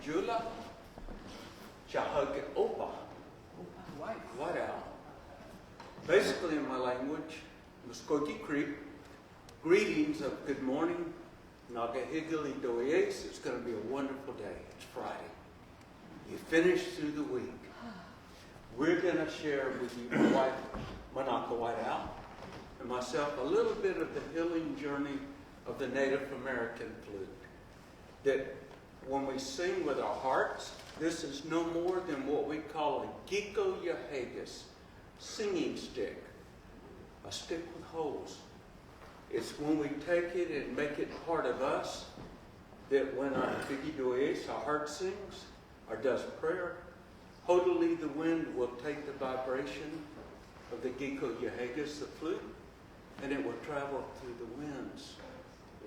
Jula, Chahug Opa, Whiteout. Basically, in my language, Muskogee Creek, greetings of good morning, Naga Higgly Doyes. It's going to be a wonderful day. It's Friday. You finish through the week. We're going to share with you my wife, Menaka Whiteout, and myself a little bit of the healing journey of the Native American flute. That when we sing with our hearts, this is no more than what we call a Giko Yahagus, singing stick, a stick with holes. It's when we take it and make it part of us, that when our Bigidoes, our heart sings, or does prayer, Hodali the wind will take the vibration of the Giko Yahagus, the flute, and it will travel through the winds,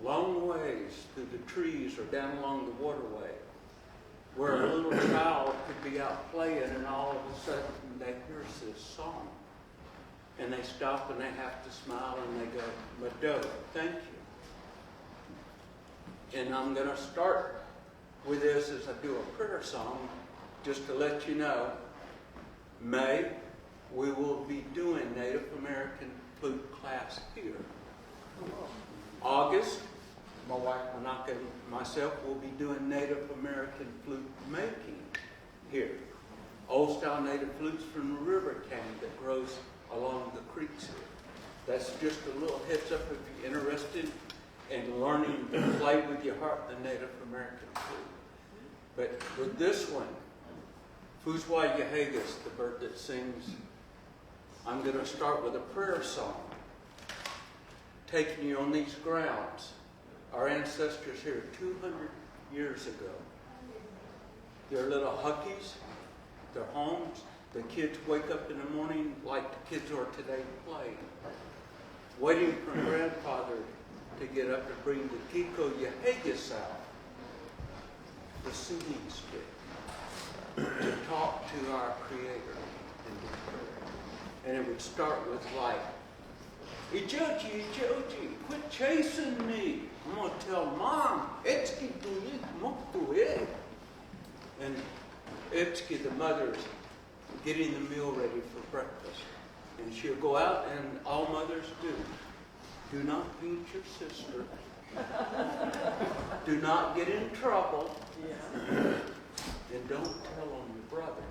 long ways through the trees or down along the waterway, where a little child could be out playing and all of a sudden they hear this song. And they stop and they have to smile and they go, Mado, thank you. And I'm going to start with this as I do a prayer song, just to let you know, May, we will be doing Native American flute class here. August, my wife Menaka and myself will be doing Native American flute making here. Old style native flutes from the river canyon that grows along the creeks here. That's just a little heads up if you're interested in learning to play with your heart the Native American flute. But with this one, Fuzwa Yahagus, the bird that sings, I'm going to start with a prayer song, taking you on these grounds. Our ancestors here 200 years ago. Their little huckies, their homes, the kids wake up in the morning like the kids are today playing, waiting for grandfather to get up and bring the Kiko Yahagus out, the singing stick, to talk to our Creator and to pray. And it would start with like, Ijoji, quit chasing me. I'm going to tell Mom, Etski tulik moktuye. And Etski, the mother's getting the meal ready for breakfast. And she'll go out, and all mothers do. Do not beat your sister. Do not get in trouble. And don't tell on your brother.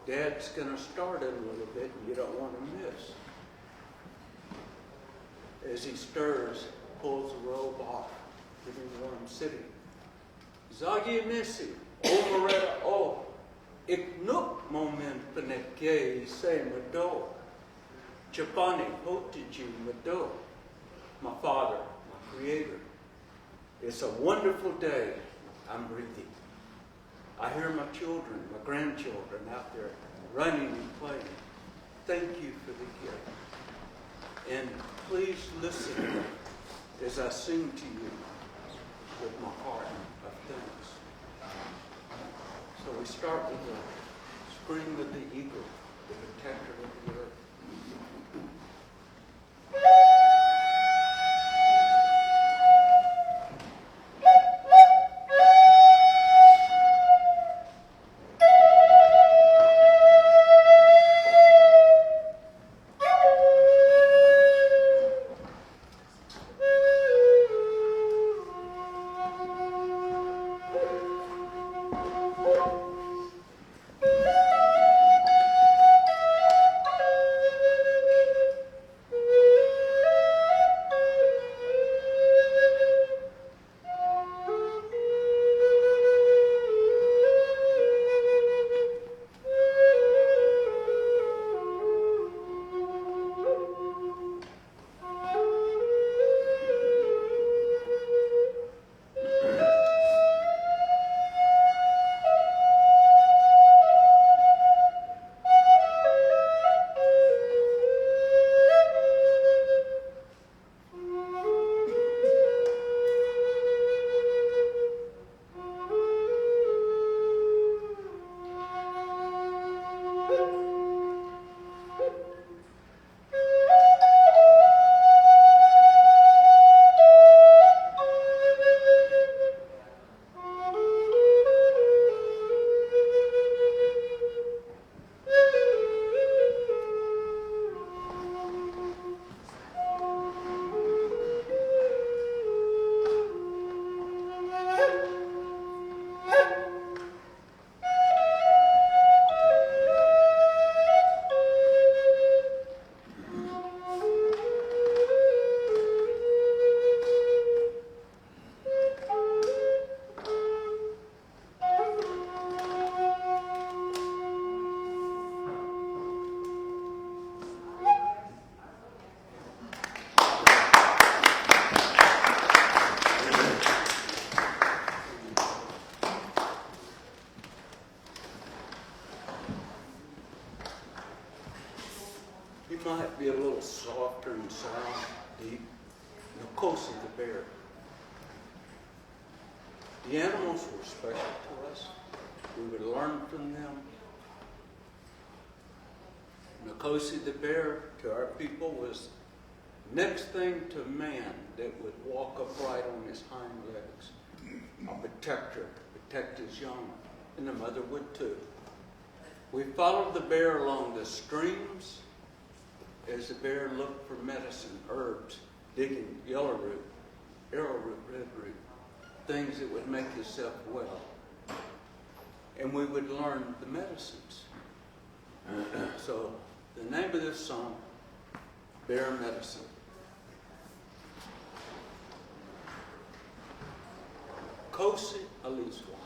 Dad's going to start it a little bit, and you don't want to miss. As he stirs, pulls the robe off, giving warm sitting. Zagi Missy, O Moretta, O, Iknuk moment Peneke, say Mado, Chapani, Hotiji, Mado, my Father, my Creator. It's a wonderful day. I'm breathing. I hear my children, my grandchildren out there running and playing. Thank you for the gift. And please listen as I sing to you with my heart of thanks. So we start with the spring of the eagle, the protector of the earth. little softer in sound, deep. Nakosi the bear. The animals were special to us. We would learn from them. Nakosi the bear to our people was next thing to man that would walk upright on his hind legs. A protector, protect his young, and the mother would too. We followed the bear along the streams as the bear looked for medicine, herbs, digging yellowroot, arrowroot, redroot, things that would make himself well. And we would learn the medicines. So the name of this song, Bear Medicine. Kosi Aliswa.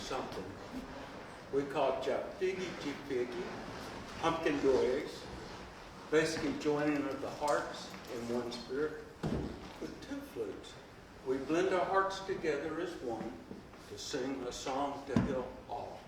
Something we call Japigi Jipigi, pumpkin dogs, basically joining of the hearts in one spirit with two flutes. We blend our hearts together as one to sing a song to heal all.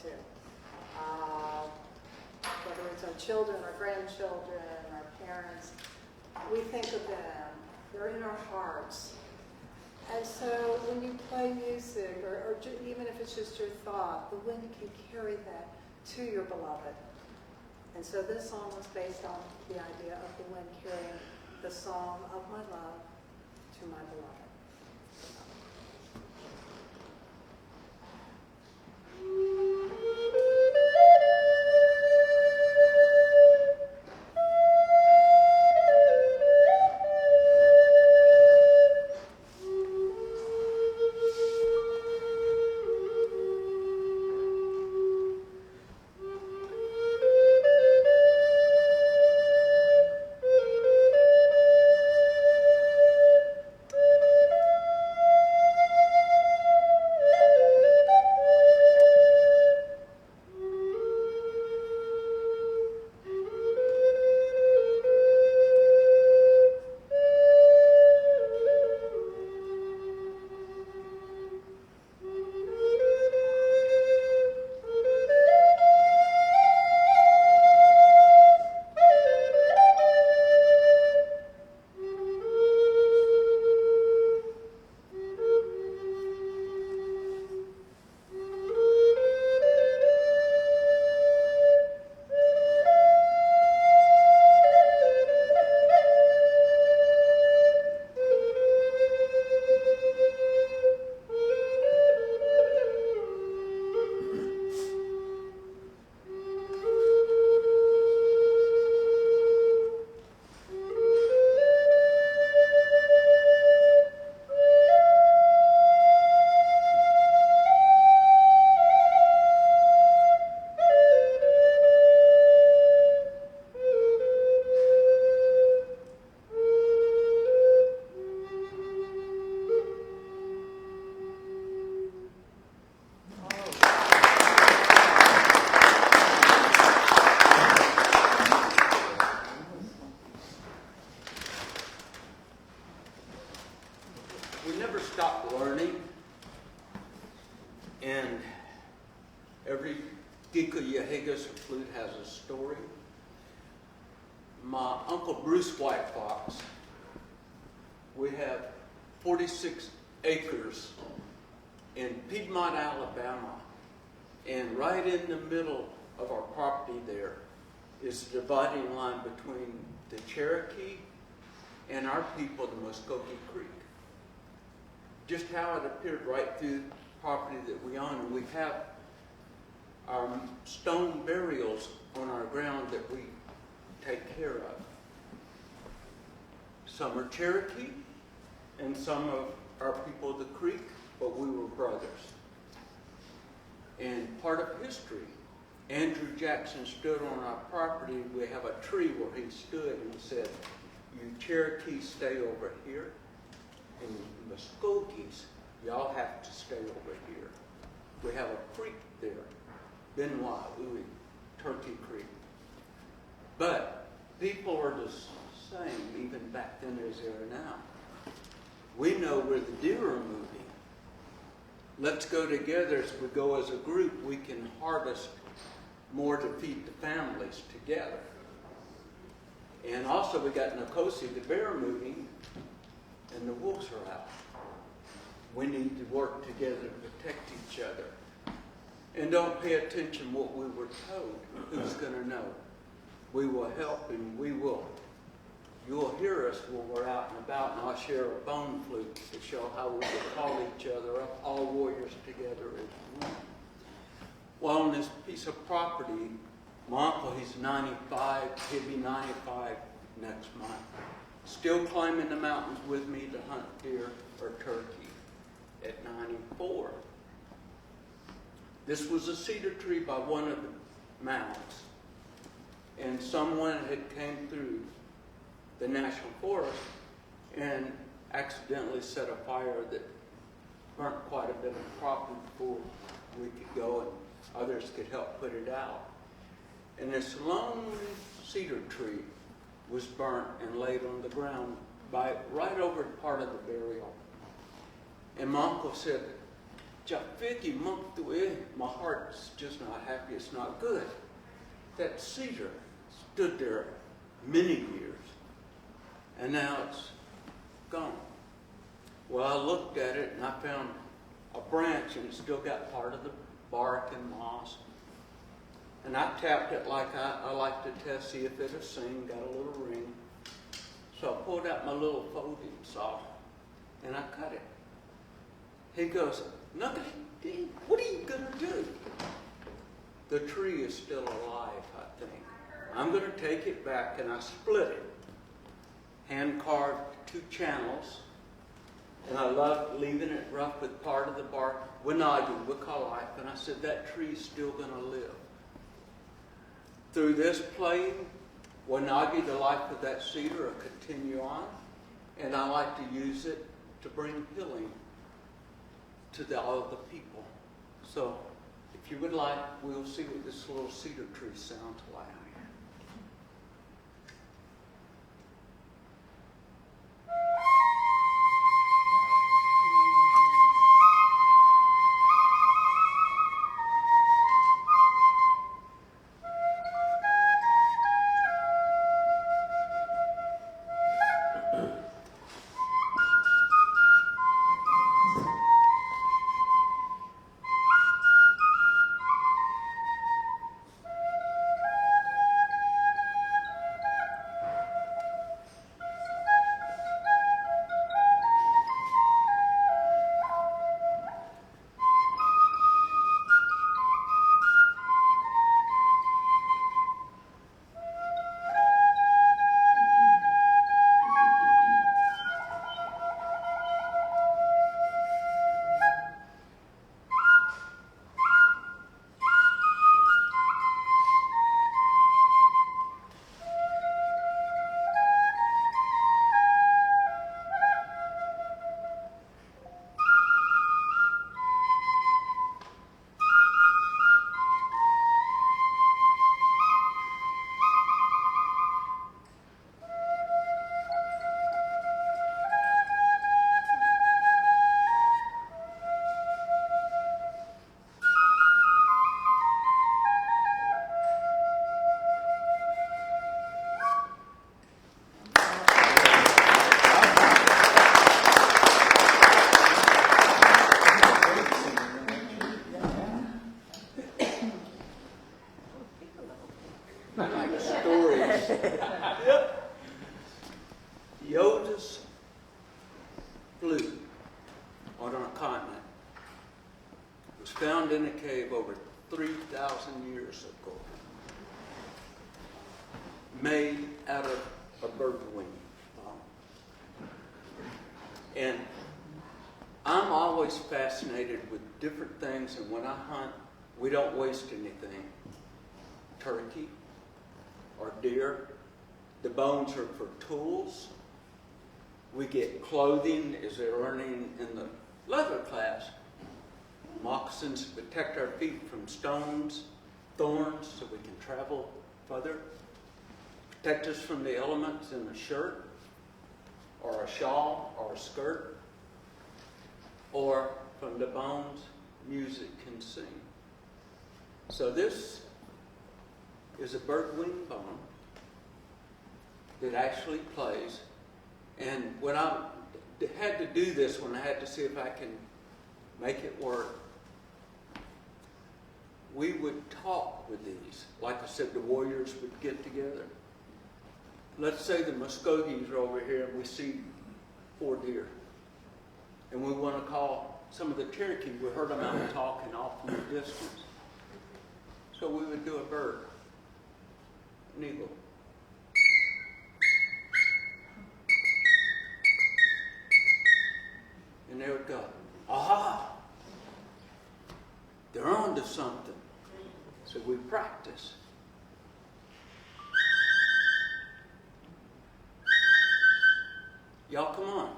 to. Whether it's our children, our grandchildren, our parents, we think of them. They're in our hearts. And so when you play music, or even if it's just your thought, the wind can carry that to your beloved. And so this song was based on the idea of the wind carrying the song of my love to my beloved. Flute has a story. My uncle Bruce Whitefox, we have 46 acres in Piedmont, Alabama, and right in the middle of our property there is the dividing line between the Cherokee and our people, the Muskogee Creek. Just how it appeared right through the property that we own, and we have our stone burials on our ground that we take care of. Some are Cherokee, and some of our people of the creek, but we were brothers. And part of history, Andrew Jackson stood on our property. We have a tree where he stood and said, "You Cherokees stay over here, and you Muskogees, y'all have to stay over here." We have a creek there, Benoit, Louis, Turkey Creek. But people are the same, even back then as they are now. We know where the deer are moving. Let's go together. As we go as a group, we can harvest more to feed the families together. And also we got Nkosi, the bear moving, and the wolves are out. We need to work together to protect each other. And don't pay attention what we were told. Who's going to know? We will help, and we will. You'll hear us when we're out and about, and I'll share a bone flute to show how we will call each other up, all warriors together as one. Well, on this piece of property, my uncle, he's 95, he'll be 95 next month. Still climbing the mountains with me to hunt deer or turkey at 94. This was a cedar tree by one of the mounds, and someone had came through the national forest and accidentally set a fire that burnt quite a bit of property before we could go and others could help put it out. And this lonely cedar tree was burnt and laid on the ground right over part of the burial. And my uncle said, Jafiki month away, my heart's just not happy, it's not good. That cedar stood there many years, and now it's gone. Well, I looked at it and I found a branch and it still got part of the bark and moss. And I tapped it like I like to test, see if it'll sing, got a little ring. So I pulled out my little folding saw and I cut it. He goes, "Nuggety, what are you going to do?" The tree is still alive, I think. I'm going to take it back, and I split it. Hand carved 2 channels. And I loved leaving it rough with part of the bark. Wanagi, we call life. And I said, that tree's still going to live. Through this playing, Wanagi, the life of that cedar, will continue on. And I like to use it to bring healing to all of the people. So, if you would like, we'll see what this little cedar tree sounds like. Yoda's flute on our continent was found in a cave over 3,000 years ago, made out of a bird wing. And I'm always fascinated with different things, and when I hunt, we don't waste anything. Turkey or deer, the bones are for tools. We get clothing, as they're learning in the leather class. Moccasins protect our feet from stones, thorns, so we can travel further. Protect us from the elements in a shirt, or a shawl, or a skirt, or from the bones, music can sing. So this is a bird wing bone that actually plays. And when I had to do this, when I had to see if I can make it work, we would talk with these. Like I said, the warriors would get together. Let's say the Muskogees are over here and we see 4 deer. And we want to call some of the Cherokee. We heard them out talking off in the distance. So we would do a bird, an eagle. And they would go, aha, they're on to something. So we practice. Y'all come on.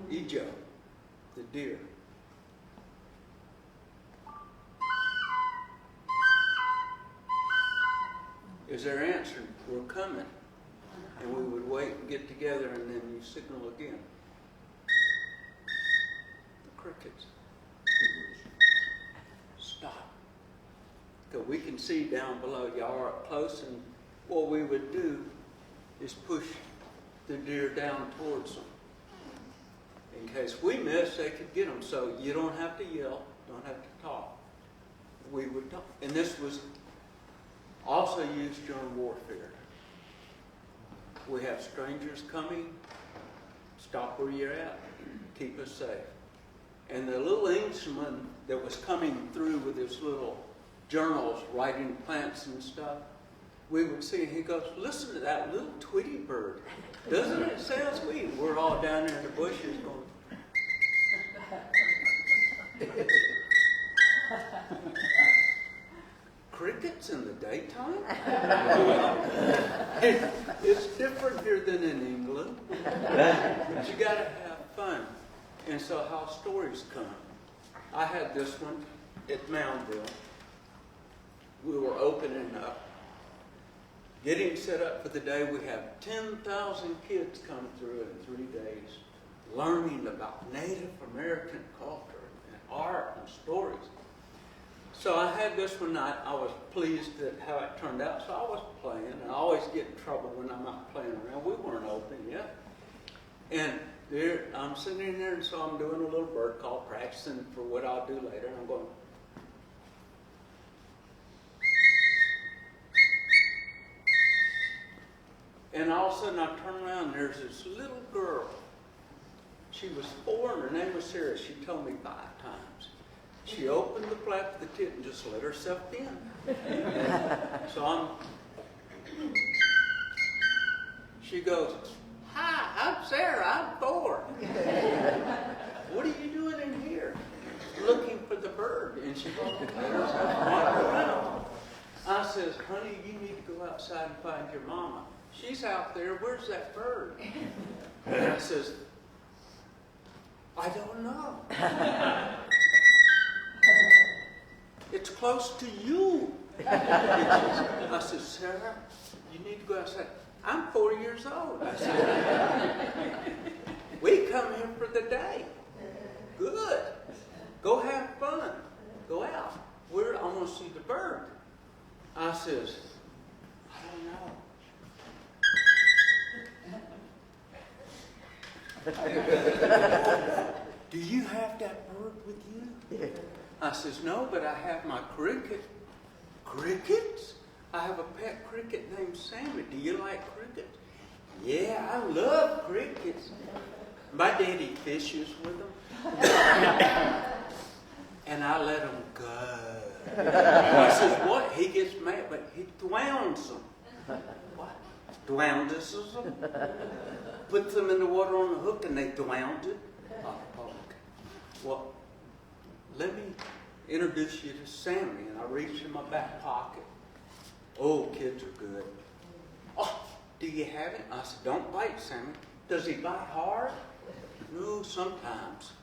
Ejo, the deer. Is there answer? We're coming. And we would wait and get together, and then you signal again. The crickets. because we can see down below. Y'all are up close, and what we would do is push the deer down towards them. In case we miss, they could get them. So you don't have to yell, don't have to talk. We would talk. And this was also used during warfare. We have strangers coming, stop where you're at, keep us safe. And the little Englishman that was coming through with his little journals, writing plants and stuff, we would see, he goes, listen to that little Tweety bird. Doesn't it sound sweet? We're all down there in the bushes going. Crickets in the daytime? It's different here than in England. But you got to have fun. And so how stories come. I had this one at Moundville. We were opening up. Getting set up for the day, we have 10,000 kids come through in 3 days, learning about Native American culture and art and stories. So I had this one night. I was pleased at how it turned out, so I was playing, and I always get in trouble when I'm not playing around. We weren't open yet. And there, I'm sitting there, and so I'm doing a little bird call, practicing for what I'll do later, and I'm going, and all of a sudden I turn around and there's this little girl. She was 4 and her name was Sarah. She told me 5 times. She opened the flap of the tit and just let herself in. So she goes, hi, I'm Sarah, I'm 4. What are you doing in here? Looking for the bird. And she goes, let herself wander around. I says, honey, you need to go outside and find your mama. She's out there. Where's that bird? And I says, I don't know. It's close to you. I said, Sarah, you need to go outside. I'm 4 years old. I said, we come here for the day. Good. Go have fun. Go out. I want to see the bird. I says, I don't know. Do you have that bird with you? I says, no, but I have my cricket. Crickets? I have a pet cricket named Sammy. Do you like crickets? Yeah, I love crickets. My daddy fishes with them. And I let him go. I says, what? He gets mad, but he drowns them. What? Drowns them? Puts them in the water on the hook and they drowned it. Oh, okay. Well, let me introduce you to Sammy. And I reached in my back pocket. Oh, kids are good. Oh, do you have it? I said, don't bite, Sammy. Does he bite hard? No, sometimes.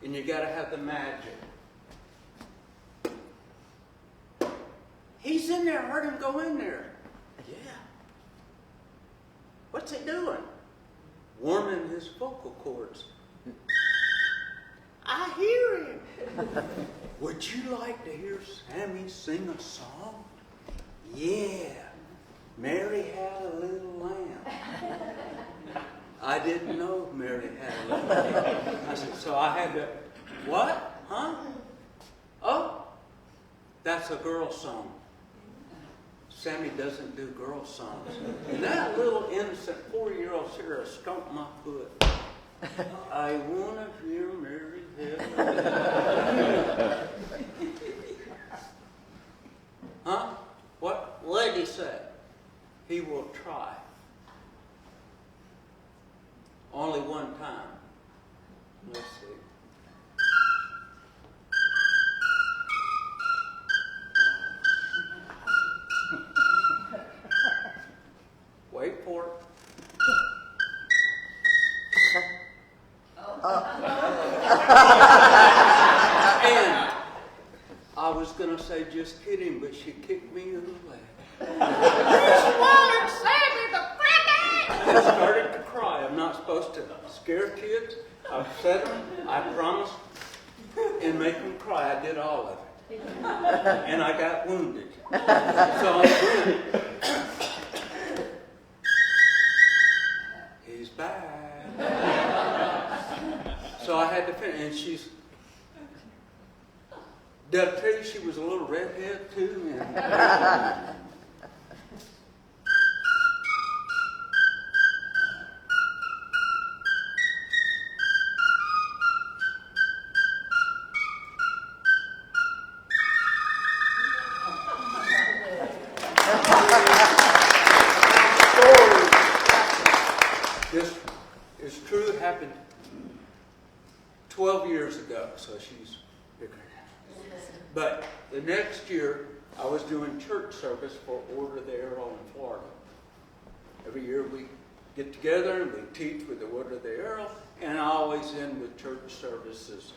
And you got to have the magic. He's in there. I heard him go in there. Yeah. What's he doing? Warming his vocal cords. I hear him. Would you like to hear Sammy sing a song? Yeah. Mary had a little lamb. I didn't know Mary had a little lamb. I said, so I had to, what? Huh? Oh, that's a girl song. Sammy doesn't do girl songs. And that little innocent 4-year-old Sarah stomped my foot. I want to hear Mary had. Huh? What did he say? He will try. Only one time. Let's see. Wait for it. And I was going to say just kidding, but she kicked me in the leg. You swallowed Sammy the cricket! I started to cry. I'm not supposed to scare kids. I've said them, I promised, and make them cry. I did all of it. And I got wounded. So I went. He's back. So I had to finish, and she's, did I tell you she was a little redhead too? And, this is true, it happened 12 years ago, so she's bigger now. But the next year, I was doing church service for Order of the Arrow in Florida. Every year we get together and we teach with the Order of the Arrow, and I always end with church services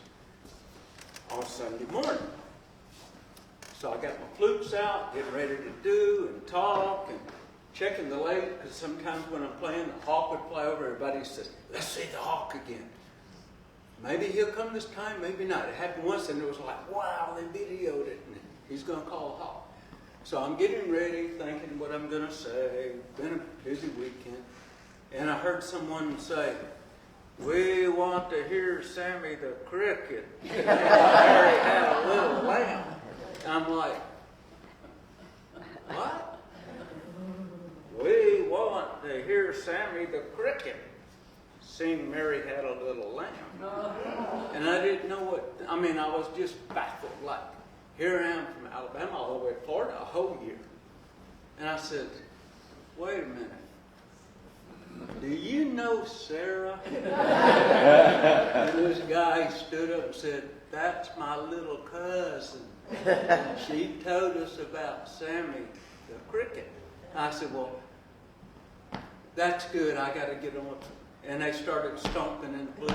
on Sunday morning. So I got my flutes out, getting ready to do and talk and checking the lake, because sometimes when I'm playing, the hawk would fly over. Everybody says, let's see the hawk again. Maybe he'll come this time, maybe not. It happened once and it was like, wow, they videoed it. And he's going to call a hawk. So I'm getting ready, thinking what I'm going to say. Been a busy weekend. And I heard someone say, we want to hear Sammy the cricket. Mary had a little lamb. I'm like, what? We want to hear Sammy the cricket sing Mary Had a Little Lamb. And I didn't know what, I was just baffled. Like, here I am from Alabama all the way to Florida a whole year. And I said, wait a minute. Do you know Sarah? And this guy stood up and said, that's my little cousin. She told us about Sammy the cricket. I said, well, that's good. I got to get on. And they started stomping in the blue.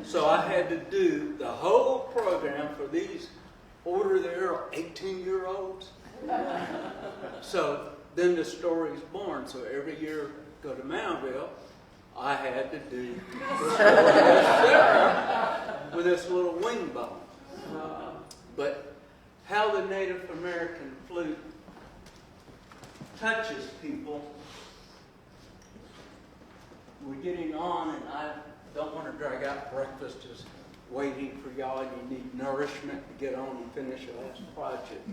So I had to do the whole program for these Order of the Arrow 18-year-olds. So then the story's born. So every year go to Moundville, I had to do the story of Sarah with this little wing bone. But how the Native American flute touches people, we're getting on, and I don't want to drag out breakfast, just waiting for y'all. You need nourishment to get on and finish your last project.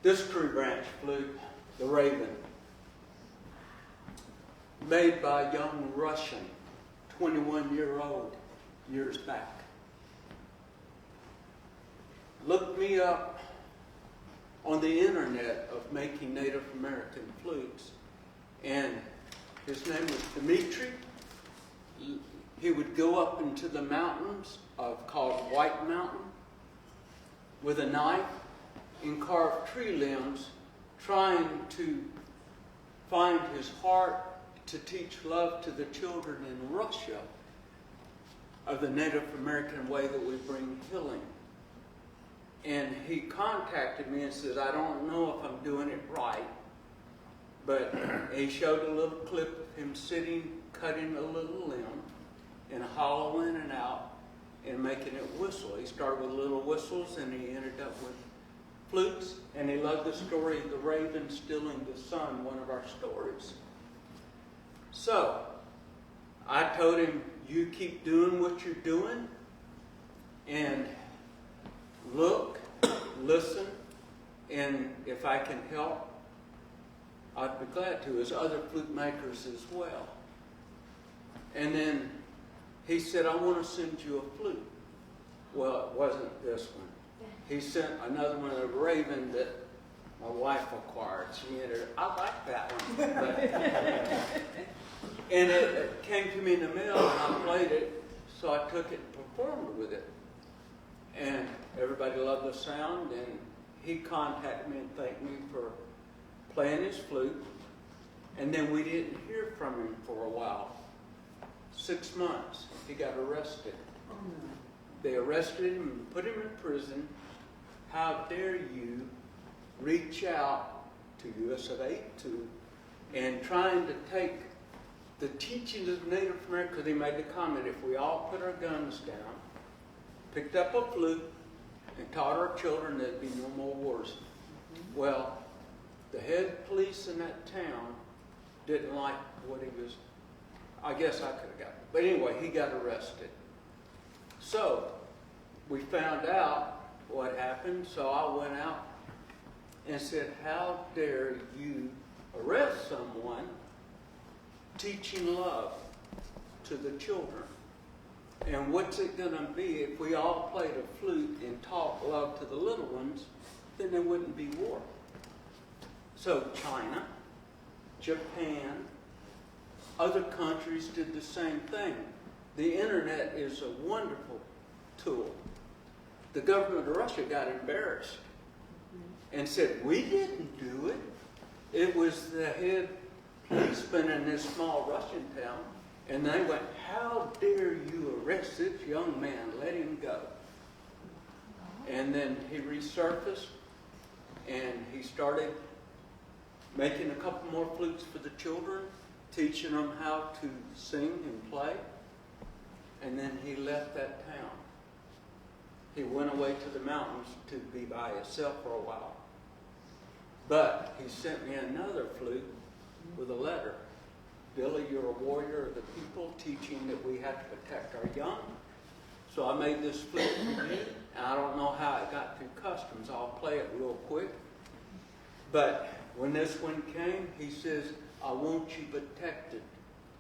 This tree branch flute, the Raven, made by a young Russian, 21-year-old, years back. Look me up on the internet of making Native American flutes, and his name was Dimitri. He would go up into the mountains called White Mountain with a knife and carve tree limbs, trying to find his heart to teach love to the children in Russia of the Native American way that we bring healing. And he contacted me and said, I don't know if I'm doing it right, but he showed a little clip of him sitting, cutting a little limb and hollowing it out and making it whistle. He started with little whistles and he ended up with flutes, and he loved the story of the raven stealing the sun, one of our stories. So I told him, you keep doing what you're doing and look, listen, and if I can help, I'd be glad to, as other flute makers as well. And then he said, I want to send you a flute. Well, it wasn't this one. He sent another one, a raven that my wife acquired. She ended up, I like that one. And it came to me in the mail, and I played it, so I took it and performed with it. And everybody loved the sound, and he contacted me and thanked me for playing his flute. And then we didn't hear from him for a while. 6 months, he got arrested. They arrested him and put him in prison. How dare you reach out to US of A and trying to take the teachings of Native America, because he made the comment, if we all put our guns down picked up a flute and taught our children there'd be no more wars. Well, the head police in that town didn't like what he was, I guess I could have got it. But anyway, he got arrested. So, we found out what happened, so I went out and said, how dare you arrest someone teaching love to the children? And what's it going to be if we all played a flute and taught love to the little ones? Then there wouldn't be war. So China, Japan, other countries did the same thing. The internet is a wonderful tool. The government of Russia got embarrassed and said, we didn't do it. It was the head policeman in this small Russian town. And they went, how dare you arrest this young man? Let him go. And then he resurfaced and he started making a couple more flutes for the children, teaching them how to sing and play. And then he left that town. He went away to the mountains to be by himself for a while. But he sent me another flute with a letter. Billy, you're a warrior of the people, teaching that we have to protect our young. So I made this flute for you, and I don't know how it got through customs. I'll play it real quick. But when this one came, he says, I want you protected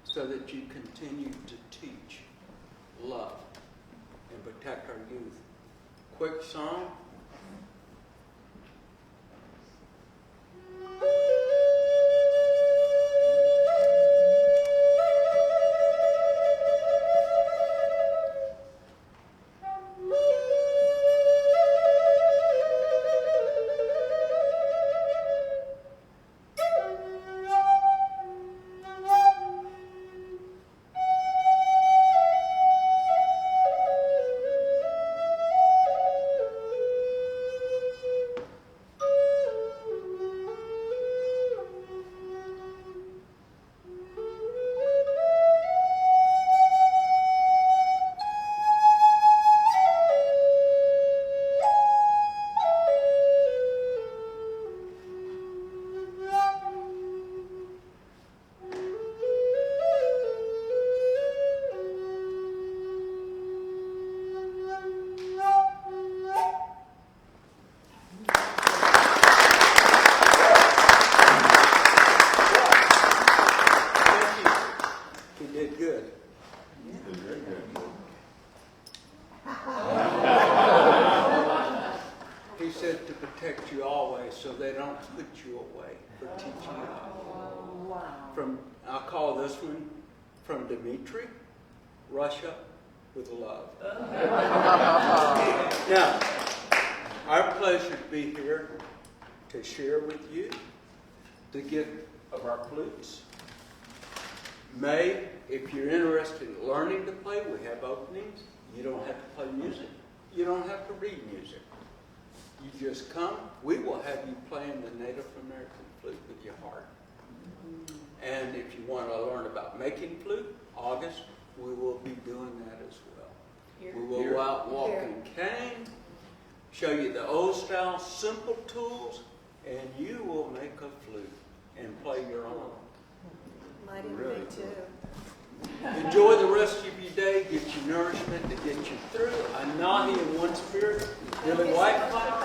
so that you continue to teach love and protect our youth. Quick song. Russia with love. Now, our pleasure to be here to share with you the gift of our flutes. May, if you're interested in learning to play, we have openings. You don't have to play music. You don't have to read music. You just come. We will have you playing the Native American flute with your heart. And if you want to learn about making flute, August, we will be doing that as well. Here. We will go out walking cane, show you the old style simple tools, and you will make a flute and play your own. Mighty really me too. Enjoy the rest of your day, get your nourishment to get you through. A Nammy in one spirit, Billy Whitefox.